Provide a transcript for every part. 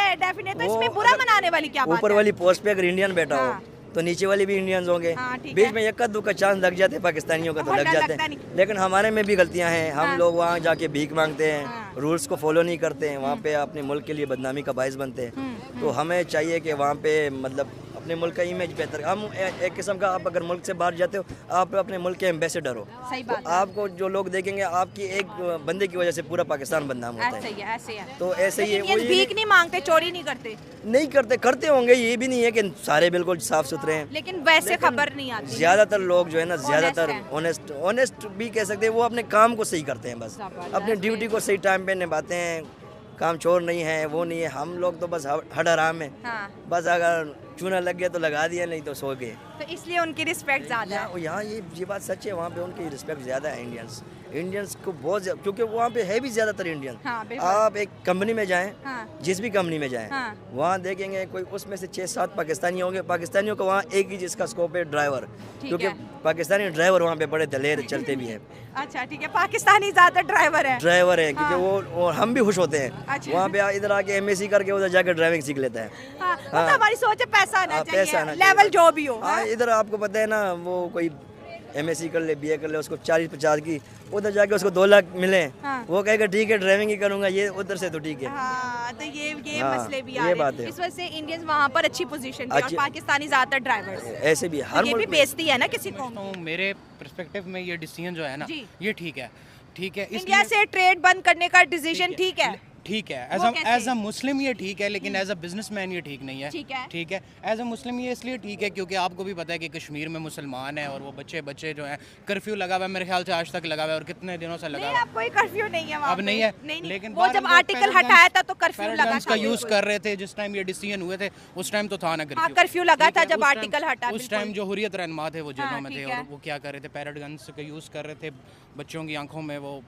है डेफिनेट। तो इसमें बुरा मनाने वाली क्या बात ऊपर है? वाली पोस्ट पे अगर इंडियन बैठा हाँ। हो तो नीचे वाले भी इंडियंस होंगे। हाँ, ठीक बीच है। में एक का दुका चांस लग जाते पाकिस्तानियों का तो लग वरना जाते लगता हैं, नहीं। लेकिन हमारे में भी गलतियां हैं। हम हाँ। लोग वहाँ जाके भीख मांगते हैं, हाँ। रूल्स को फॉलो नहीं करते हैं, वहाँ पे अपने मुल्क के लिए बदनामी का बायस बनते हैं। तो हमें चाहिए कि वहाँ पे मतलब अपने मुल्क का इमेज बेहतर। हम एक किस्म का, आप अगर मुल्क से बाहर जाते हो आप अपने मुल्क के एम्बेसडर हो। सही तो बात है। आपको जो लोग देखेंगे आपकी एक बंदे की वजह से पूरा पाकिस्तान बदनाम होता ऐसे है। ही है, ऐसे ही है। तो ऐसे ही है, लेकिन वो ये ये भीख नहीं मांगते, चोरी नहीं करते, नहीं करते, करते होंगे, ये भी नहीं है कि सारे बिल्कुल साफ सुथरे हैं। लेकिन वैसे खबर नहीं आती। ज्यादातर लोग जो है ना, ज्यादातर हैं। ऑनेस्ट भी कह सकते हैं, वो अपने काम को सही करते हैं, बस जबरदस्त। अपने ड्यूटी को सही टाइम पे निभाते हैं। काम चोर नहीं है, वो नहीं है। हम लोग तो बस हड हराम है, हाँ। बस अगर चूना लग गया तो लगा दिया, नहीं तो सो गए। तो इसलिए उनकी रिस्पेक्ट ज्यादा है। यहाँ ये बात सच है, वहाँ पे उनकी रिस्पेक्ट ज़्यादा है। इंडियंस को बहुत ज़्यादा, क्योंकि वहाँ पे है भी ज़्यादातर इंडियन। हाँ, बिल्कुल। आप एक कंपनी में जाएं, हाँ। जिस भी कंपनी में जाएं, हाँ। वहाँ देखेंगे कोई उसमें से 6-7 पाकिस्तानी होंगे। पाकिस्तानियों का वहाँ एक ही जिसका स्कोप है, ड्राइवर, क्योंकि है। पाकिस्तानी ड्राइवर वहाँ पे बड़े दलेर चलते भी हैं। अच्छा, ठीक है। पाकिस्तानी ज्यादा ड्राइवर है। ड्राइवर है, क्योंकि हाँ। वो और हम भी खुश होते हैं। अच्छा। वहाँ पे इधर आके MSc करके उधर जाकर ड्राइविंग सीख लेता है। हाँ, मतलब हमारी सोच है पैसा आना हाँ, चाहिए, पैसा आना चाहिए। लेवल जो भी हो। हाँ, इधर आपको पता है ना, वो कोई MSc कर ले, BA कर ले, उसको 40-50 की, उधर जाके उसको 2 लाख मिले, हाँ। वो कहेगा ठीक है ड्राइविंग ही करूंगा, ये उधर से तो ठीक है। हाँ, तो ये हाँ, मसले भी ये आ रहे बात हैं। है। इस वजह से इंडियंस वहाँ पर अच्छी पोजीशन पे और अच्छी- पाकिस्तानी ज्यादातर ड्राइवर्स। ऐसे भी हर ये भी मुल्क में। बेइज्जती है ना किसी को। तो मेरे पर्सपेक्टिव में ये डिसीजन जो है ना, जी। ये ठीक है, ठीक है। इंडिया से ट्रेड बंद करने का डिसीजन ठीक है। ठीक है, वो कैसे? एज अ मुस्लिम ये ठीक है, लेकिन एज अ बिजनेसमैन ये ठीक नहीं है। ठीक है। ठीक है, एज अ मुस्लिम ये इसलिए ठीक है क्योंकि आपको भी पता है कि कश्मीर में मुसलमान है और वो बच्चे जो हैं, कर्फ्यू लगा हुआ है, मेरे ख्याल से आज तक लगा हुआ है और कितने दिनों से लगा नहीं, हुआ है। अब कोई कर्फ्यू नहीं है वहाँ अब पे। नहीं है, नहीं, लेकिन वो जब आर्टिकल हटाया था तो कर्फ्यू लगा का था। यूज कर रहे थे जिस टाइम ये डिसीजन हुए थे, उस टाइम तो था ना हाँ, कर्फ्यू लगा ठीक था है, जब उस टाइम- आर्टिकल हटा, उस बिल्कुल। टाइम जो हुर्रियत रहनुमा थे वो जेलों हाँ, में थे ठीक और है। वो क्या कर रहे थे, पैरेट गन्स का यूज कर रहे थे, बच्चों की आंखों में वो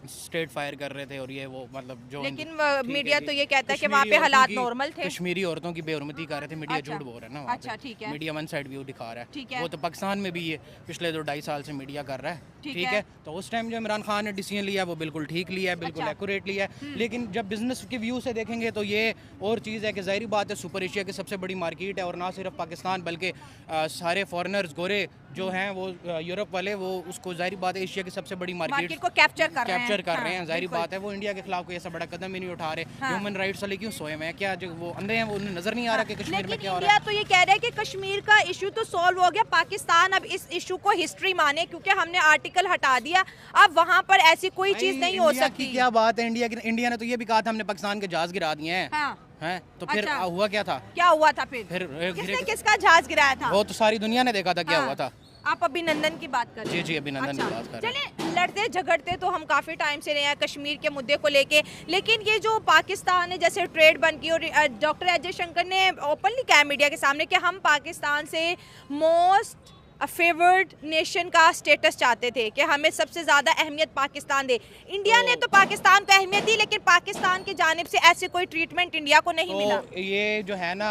स्ट्रेट फायर कर रहे थे और ये वो मतलब जो लेकिन ठीक है मीडिया जी। तो ये कहता है कि कश्मीरी वहाँ पे औरतों हालात की- नॉर्मल थे। कश्मीरी औरतों की बेहुरमती कर रहे थे, मीडिया अच्छा। झूठ बोल रहा है ना वहाँ अच्छा, पे। ठीक है। मीडिया वन साइड व्यू दिखा रहा ठीक है, है। वो तो पाकिस्तान में भी ये पिछले 2-2.5 साल से मीडिया कर रहा है। ठीक ठीक है। है, तो उस टाइम जो इमरान खान ने डिसीजन लिया वो बिल्कुल ठीक लिया है, बिल्कुल अच्छा। एक्यूरेट लिया है। लेकिन जब बिजनेस के व्यू से देखेंगे तो ये और चीज़ है कि ज़ाहिर बात है सुपर एशिया की सबसे बड़ी मार्केट है और ना सिर्फ पाकिस्तान बल्कि सारे फॉरेनर्स गोरे जो हैं वो यूरोप वाले, वो उसको ज़ाहिर बात है एशिया की सबसे बड़ी मार्केट को कैप्चर कर रहे हैं। कैप्चर कर रहे हैं। हाँ, जाहिर बिल्कुल। बात है वो इंडिया के खिलाफ कोई ऐसा बड़ा कदम ही नहीं उठा रहे। हाँ। ह्यूमन राइट्स वाले क्यों सोए हुए हैं? क्या जो वो अंधे हैं, वो उन्हें नजर नहीं आ रहा कि कश्मीर में लेकिन क्या हो रहा है? इंडिया तो ये कह रहा है कि कश्मीर का इशू तो सॉल्व हो गया, पाकिस्तान अब इस इशू को हिस्ट्री माने क्योंकि हमने आर्टिकल हटा दिया, अब वहाँ पर ऐसी कोई भाई, चीज नहीं हो इंडिया सकती। की क्या बात है? इंडिया ने तो ये भी कहा था हमने पाकिस्तान के जहाज गिरा दिए हैं। हाँ। हैं तो फिर अच्छा। हुआ क्या था? क्या हुआ था फिर फिर किसने किसका जहाज गिराया था? वो तो सारी दुनिया ने देखा था क्या हाँ। हुआ था। आप अभिनंदन की बात कर रहे हैं। जी, अभिनंदन की बात कर रहे हैं। चलिए, लड़ते झगड़ते तो हम काफ़ी टाइम से रहे हैं कश्मीर के मुद्दे को लेके, लेकिन ये जो पाकिस्तान ने जैसे ट्रेड बंद की और डॉक्टर अजय शंकर ने ओपनली कहा मीडिया के सामने कि हम पाकिस्तान से मोस्ट फेवर्ड नेशन का स्टेटस चाहते थे कि हमें सबसे ज़्यादा अहमियत पाकिस्तान दे। इंडिया ने तो पाकिस्तान को अहमियत दी, लेकिन पाकिस्तान की जानिब से ऐसे कोई ट्रीटमेंट इंडिया को नहीं मिला। तो ये जो है ना,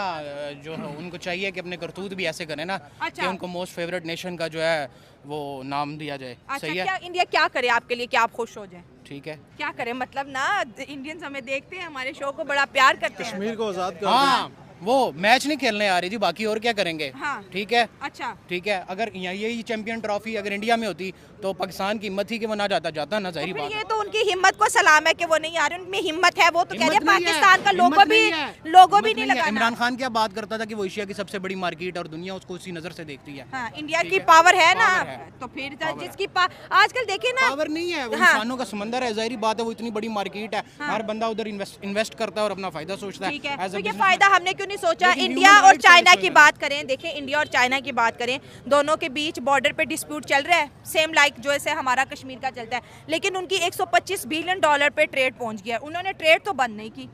जो उनको चाहिए कि अपने करतूत भी ऐसे करें ना अच्छा। कि उनको मोस्ट फेवरेट नेशन का जो है वो नाम दिया जाए। अच्छा, सही है, क्या इंडिया क्या करे आपके लिए कि आप खुश हो जाएं? ठीक है। क्या करें मतलब ना, इंडियंस हमें देखते हैं, हमारे शो को बड़ा प्यार करते हैं। कश्मीर को आज़ाद कर हाँ, वो मैच नहीं खेलने आ रही थी, बाकी और क्या करेंगे? हाँ। ठीक है, अच्छा, ठीक है। अगर यही चैंपियन ट्रॉफी अगर इंडिया में होती तो पाकिस्तान की हिम्मत ही कि वो ना जाता ना, तो जाहिर फिर बात ये है। तो उनकी हिम्मत को सलाम है कि वो नहीं आ रहे, उनमें हिम्मत है, वो तो कह रहे हैं हिम्मत नहीं है, पाकिस्तान का लोगो हिम्मत भी नहीं है, लोगो भी हिम्मत नहीं है। लगाना। इमरान खान क्या बात करता था कि वो एशिया की सबसे बड़ी मार्केट और दुनिया उसको उसी नजर से देखती है। हाँ, इंडिया ठीक की है, पावर है ना, पावर है। तो फिर पावर जिसकी आजकल देखिए ना, पावर नहीं है, वो हाँ। इंसानों का समंदर है, जाहिर बात है वो इतनी बड़ी मार्केट है, हर बंदा उधर इन्वेस्ट करता है और अपना फायदा सोचता है। ठीक है, As a तो ये businessman- फायदा हमने क्यों नहीं सोचा? लेकिन इंडिया human और rights का चाइना issue की है। बात करें, देखिए इंडिया और चाइना की बात करें, दोनों के बीच बॉर्डर पे डिस्प्यूट चल रहा है, सेम लाइक जो ऐसे हमारा कश्मीर का चलता है, लेकिन उनकी 125 बिलियन डॉलर पे ट्रेड पहुंच गया, उन्होंने ट्रेड तो बंद नहीं की।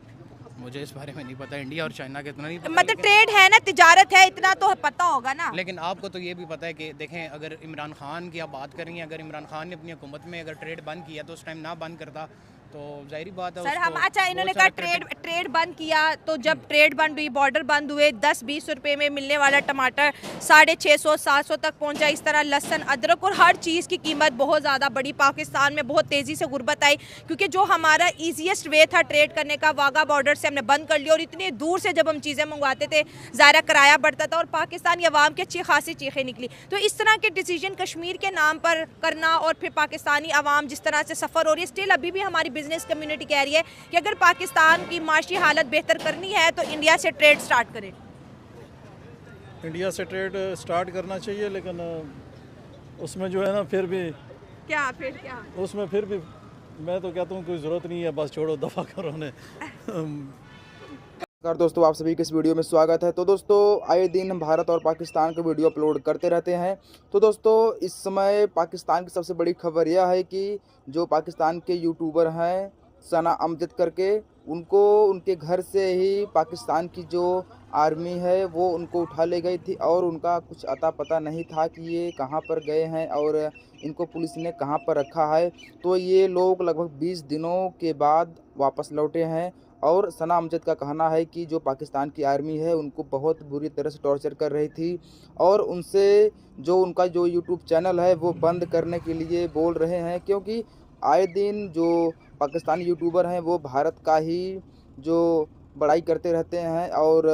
मुझे इस बारे में नहीं पता, इंडिया और चाइना के इतना नहीं पता, मतलब ट्रेड है ना, तिजारत है, इतना तो पता होगा ना। लेकिन आपको तो ये भी पता है कि देखें, अगर इमरान खान की आप बात करेंगे, अगर इमरान खान ने अपनी हुकूमत में अगर ट्रेड बंद किया तो उस टाइम ना बंद करता तो जाहिर बात है सर हम उसको अच्छा इन्होंने बहुत कहा सारा ट्रेड बंद किया, तो जब ट्रेड बंद हुई, बॉर्डर बंद हुए, 10-20 रुपए में मिलने वाला टमाटर 650-700 तक पहुंचा। इस तरह लहसुन, अदरक और हर चीज़ की कीमत बहुत ज़्यादा बढ़ी। पाकिस्तान में बहुत तेज़ी से गुर्बत आई, क्योंकि जो हमारा ईजीएस्ट वे था ट्रेड करने का, वाघा बॉर्डर से हमने बंद कर लिया। और इतनी दूर से जब हम चीज़ें मंगवाते थे, ज़ायरा किराया बढ़ता था और पाकिस्तानी अवाम की अच्छी खासी चीखें निकली। तो इस तरह के डिसीजन कश्मीर के नाम पर करना, और फिर पाकिस्तानी अवाम जिस तरह से सफ़र हो रही है, स्टिल अभी भी हमारी बिजनेस कम्युनिटी कह रही है कि अगर पाकिस्तान की माशी हालत बेहतर करनी है तो इंडिया से ट्रेड स्टार्ट करें। इंडिया से ट्रेड स्टार्ट करना चाहिए, लेकिन उसमें जो है ना फिर भी उसमें फिर भी मैं तो कहता हूँ कोई ज़रूरत नहीं है, बस छोड़ो, दफ़ा करो ने। नमस्कार दोस्तों, आप सभी के इस वीडियो में स्वागत है। तो दोस्तों आए दिन हम भारत और पाकिस्तान के वीडियो अपलोड करते रहते हैं। तो दोस्तों इस समय पाकिस्तान की सबसे बड़ी खबर यह है कि जो पाकिस्तान के यूट्यूबर हैं सना अमजद करके, उनको उनके घर से ही पाकिस्तान की जो आर्मी है वो उनको उठा ले गई थी, और उनका कुछ अता पता नहीं था कि ये कहाँ पर गए हैं और इनको पुलिस ने कहाँ पर रखा है। तो ये लोग लगभग 20 दिनों के बाद वापस लौटे हैं, और सना अमजद का कहना है कि जो पाकिस्तान की आर्मी है उनको बहुत बुरी तरह से टॉर्चर कर रही थी, और उनसे जो उनका जो यूट्यूब चैनल है वो बंद करने के लिए बोल रहे हैं, क्योंकि आए दिन जो पाकिस्तानी यूट्यूबर हैं वो भारत का ही जो बड़ाई करते रहते हैं और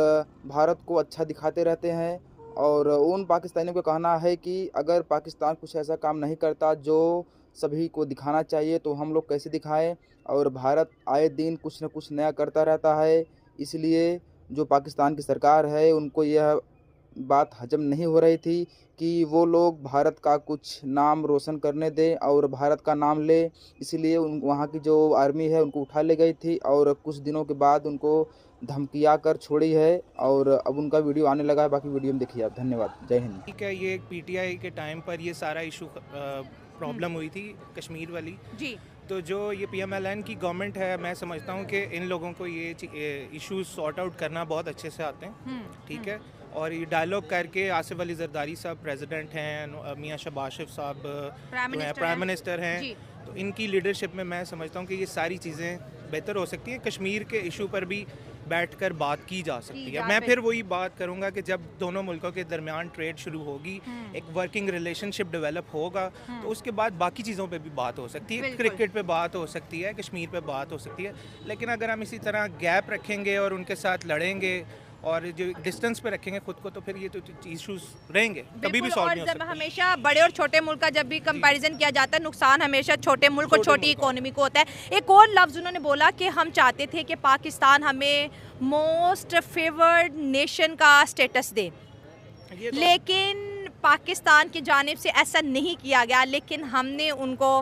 भारत को अच्छा दिखाते रहते हैं। और उन पाकिस्तानियों का कहना है कि अगर पाकिस्तान कुछ ऐसा काम नहीं करता जो सभी को दिखाना चाहिए तो हम लोग कैसे दिखाएं, और भारत आए दिन कुछ न कुछ नया करता रहता है। इसलिए जो पाकिस्तान की सरकार है उनको यह बात हजम नहीं हो रही थी कि वो लोग भारत का कुछ नाम रोशन करने दें और भारत का नाम ले। इसलिए वहाँ की जो आर्मी है उनको उठा ले गई थी, और कुछ दिनों के बाद उनको धमकिया कर छोड़ी है, और अब उनका वीडियो आने लगा है। बाकी वीडियो में देखिए आप। धन्यवाद, जय हिंद। ठीक है, ये पीटीआई के टाइम पर ये सारा इशू प्रॉब्लम हुई थी कश्मीर वाली जी। तो जो ये PMLN की गवर्नमेंट है, मैं समझता हूँ कि इन लोगों को ये इश्यूज सॉर्ट आउट करना बहुत अच्छे से आते हैं। ठीक है, और ये डायलॉग करके आसिफ अली जरदारी साहब प्रेसिडेंट हैं, मियाँ शहबाज शरीफ साहब प्राइम मिनिस्टर हैं, तो इनकी लीडरशिप में मैं समझता हूँ कि ये सारी चीज़ें बेहतर हो सकती हैं। कश्मीर के इशू पर भी बैठकर बात की जा सकती है। मैं फिर वही बात करूंगा कि जब दोनों मुल्कों के दरमियान ट्रेड शुरू होगी, एक वर्किंग रिलेशनशिप डेवलप होगा, तो उसके बाद बाकी चीज़ों पे भी बात हो सकती है। क्रिकेट पे बात हो सकती है, कश्मीर पे बात हो सकती है। लेकिन अगर हम इसी तरह गैप रखेंगे और उनके साथ लड़ेंगे और जो डिस्टेंस पे रखेंगे खुद को, तो फिर ये तो इश्यूज रहेंगे, कभी भी सॉल्व नहीं हो सकते। हमेशा बड़े और छोटे मुल्क का जब भी कंपैरिजन किया जाता है, नुकसान हमेशा छोटे मुल्क और छोटी इकोनॉमी को होता है। एक और लफ्ज़ उन्होंने बोला कि हम चाहते थे कि पाकिस्तान हमें मोस्ट फेवर्ड नेशन का स्टेटस दे, लेकिन पाकिस्तान की जानिब से ऐसा नहीं किया गया, लेकिन हमने उनको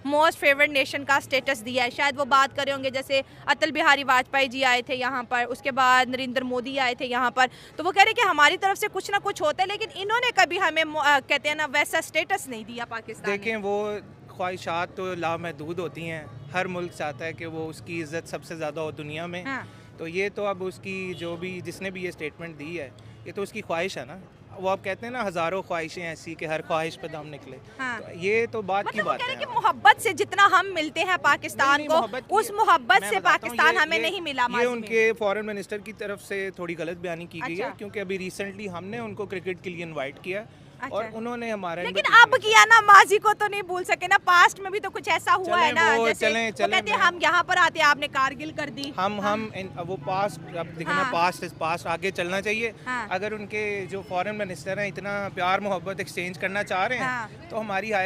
मोस्ट फेवरेट नेशन का स्टेटस दिया है। शायद वो बात कर रहे होंगे जैसे अटल बिहारी वाजपेयी जी आए थे यहाँ पर, उसके बाद नरेंद्र मोदी आए थे यहाँ पर, तो वो कह रहे हैं कि हमारी तरफ से कुछ ना कुछ होता है, लेकिन इन्होंने कभी हमें कहते हैं ना वैसा स्टेटस नहीं दिया पाकिस्तान। देखें, वो ख्वाहिशात तो लामहदूद होती हैं, हर मुल्क चाहता है कि वो उसकी इज़्ज़त सबसे ज़्यादा हो दुनिया में। तो ये तो अब उसकी जो भी जिसने भी ये स्टेटमेंट दी है, ये तो उसकी ख्वाहिश है ना। वो आप कहते हैं ना हज़ारों ख्वाहिशें ऐसी कि हर ख्वाहिश पे दम निकले। तो ये तो बात की बात है कि मोहब्बत से जितना हम मिलते हैं पाकिस्तान को, उस मोहब्बत से पाकिस्तान हमें नहीं मिला। ये उनके फॉरेन मिनिस्टर की तरफ से थोड़ी गलत बयानी की गई है, क्योंकि अभी रिसेंटली हमने उनको क्रिकेट के लिए इनवाइट किया और उन्होंने हमारा, लेकिन अब किया ना, माजी को तो नहीं भूल सके ना, पास्ट में भी तो कुछ ऐसा हुआ है ना, जैसे वो कहते हैं हम यहाँ पर आते आपने कारगिल कर दी। हम वो पास्ट, अब देखना, पास्ट इज पास्ट, आगे चलना चाहिए। अगर उनके जो फॉरेन मिनिस्टर हैं इतना प्यार मोहब्बत एक्सचेंज करना चाह रहे हैं तो हमारी